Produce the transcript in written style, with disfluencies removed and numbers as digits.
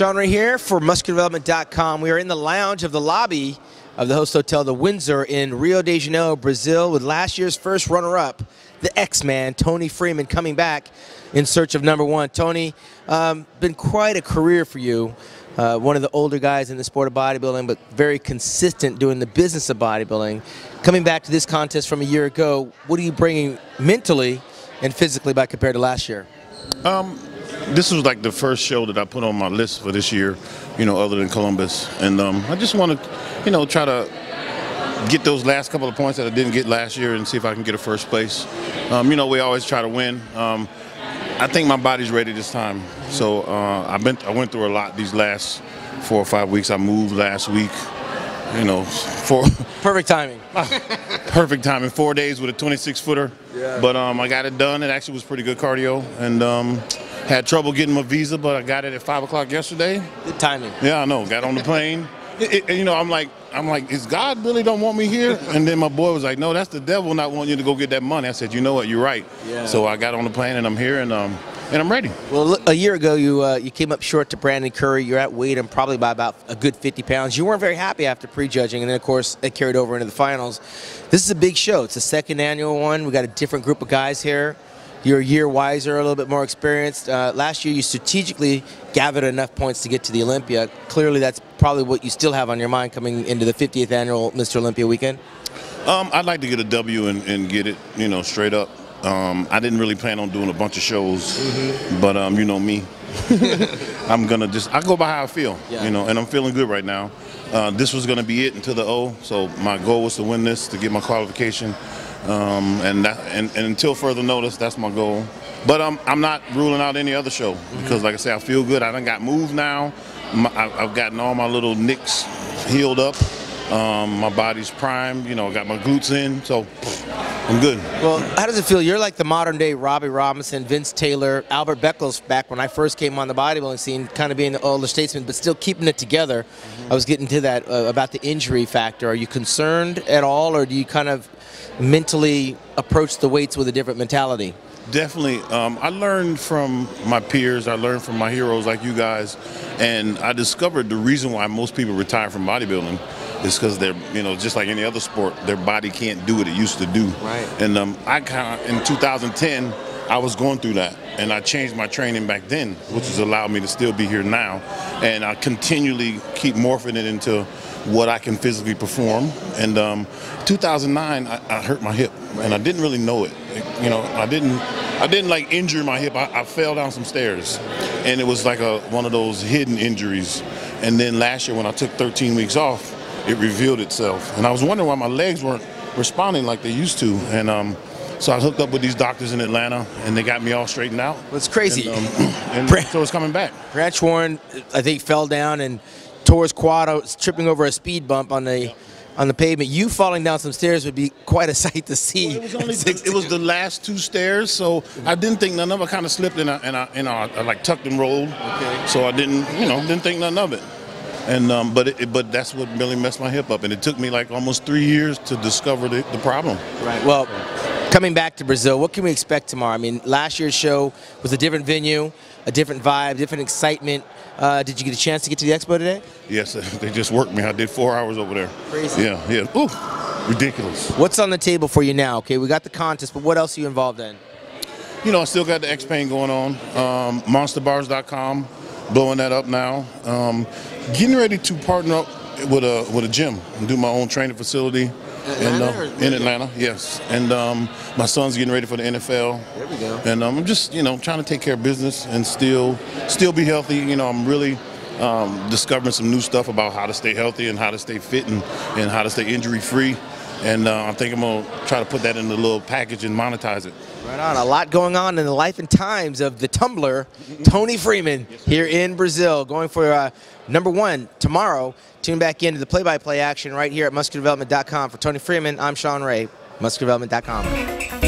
Shawn right here for MuscularDevelopment.com. We are in the lounge of the lobby of the host hotel, the Windsor, in Rio de Janeiro, Brazil, with last year's first runner-up, the Xman, Toney Freeman, coming back in search of #1. Toney, been quite a career for you. One of the older guys in the sport of bodybuilding, but very consistent doing the business of bodybuilding. Coming back to this contest from a year ago, what are you bringing mentally and physically by compared to last year? This was like the first show that I put on my list for this year, other than Columbus. And I just want to, try to get those last couple of points that I didn't get last year and see if I can get a first place. We always try to win. I think my body's ready this time. So I went through a lot these last 4 or 5 weeks. I moved last week, Perfect timing. Perfect timing. 4 days with a 26-footer. Yeah. But I got it done. It actually was pretty good cardio. And had trouble getting my visa, but I got it at 5 o'clock yesterday. Good timing. Yeah, I know. Got on the plane. I'm like, is God really don't want me here? And then my boy was like, no, that's the devil not wanting you to go get that money. I said, you know what, you're right. Yeah. So I got on the plane and I'm here and I'm ready. Well, a year ago you came up short to Brandon Curry. You're at weight and probably by about a good 50 pounds. You weren't very happy after prejudging, and then of course it carried over into the finals. This is a big show. It's the second annual one. We got a different group of guys here. You're a year wiser, a little bit more experienced. Last year you strategically gathered enough points to get to the Olympia. Clearly that's probably what you still have on your mind coming into the 50th annual Mr. Olympia weekend. I'd like to get a W and get it, straight up. I didn't really plan on doing a bunch of shows, but you know me. I go by how I feel, and I'm feeling good right now. This was going to be it until the O, so my goal was to win this, to get my qualification. And until further notice, that's my goal. But I'm not ruling out any other show because, like I say, I feel good. I done got moved now. I've gotten all my little nicks healed up. My body's primed. I got my glutes in, so I'm good. Well, how does it feel? You're like the modern-day Robbie Robinson, Vince Taylor, Albert Beckles back when I first came on the bodybuilding scene, kind of being the older statesman, but still keeping it together. I was getting to that about the injury factor. Are you concerned at all, or do you kind of mentally approach the weights with a different mentality? Definitely. I learned from my peers. I learned from my heroes like you guys, and I discovered the reason why most people retire from bodybuilding is because they're, just like any other sport, their body can't do what it used to do. Right. And in 2010, I was going through that, and I changed my training back then, which has allowed me to still be here now. And I continually keep morphing it into what I can physically perform. And 2009, I hurt my hip, and I didn't really know it. I didn't like injure my hip. I fell down some stairs, and it was like one of those hidden injuries. And then last year, when I took 13 weeks off, it revealed itself. And I was wondering why my legs weren't responding like they used to. And so I hooked up with these doctors in Atlanta, and they got me all straightened out. Well, it's crazy. And so it's coming back. Branch Warren, I think, fell down and tore his quad, tripping over a speed bump on the pavement. You falling down some stairs would be quite a sight to see. Well, it was the last 2 stairs, so I didn't think none of it. I kind of slipped and I like tucked and rolled. Okay. So I didn't think none of it. And but that's what really messed my hip up, and it took me like almost 3 years to discover the problem. Right. Well, coming back to Brazil, what can we expect tomorrow? I mean, last year's show was a different venue, a different vibe, different excitement. Did you get a chance to get to the expo today? Yes, they just worked me. I did 4 hours over there. Crazy. Yeah. Ooh, ridiculous. What's on the table for you now? Okay, we got the contest, but what else are you involved in? I still got the Xman going on. Monsterbars.com, blowing that up now. Getting ready to partner up with a gym and do my own training facility. In Atlanta, yes. And my son's getting ready for the NFL. There we go. And I'm just, trying to take care of business and still be healthy. I'm really discovering some new stuff about how to stay healthy and how to stay fit and how to stay injury-free. And I think I'm going to try to put that in a little package and monetize it. Right on. A lot going on in the life and times of the tumbler, Toney Freeman, here in Brazil, going for #1 tomorrow. Tune back into the play-by-play action right here at MuscularDevelopment.com. For Toney Freeman, I'm Shawn Ray, MuscularDevelopment.com.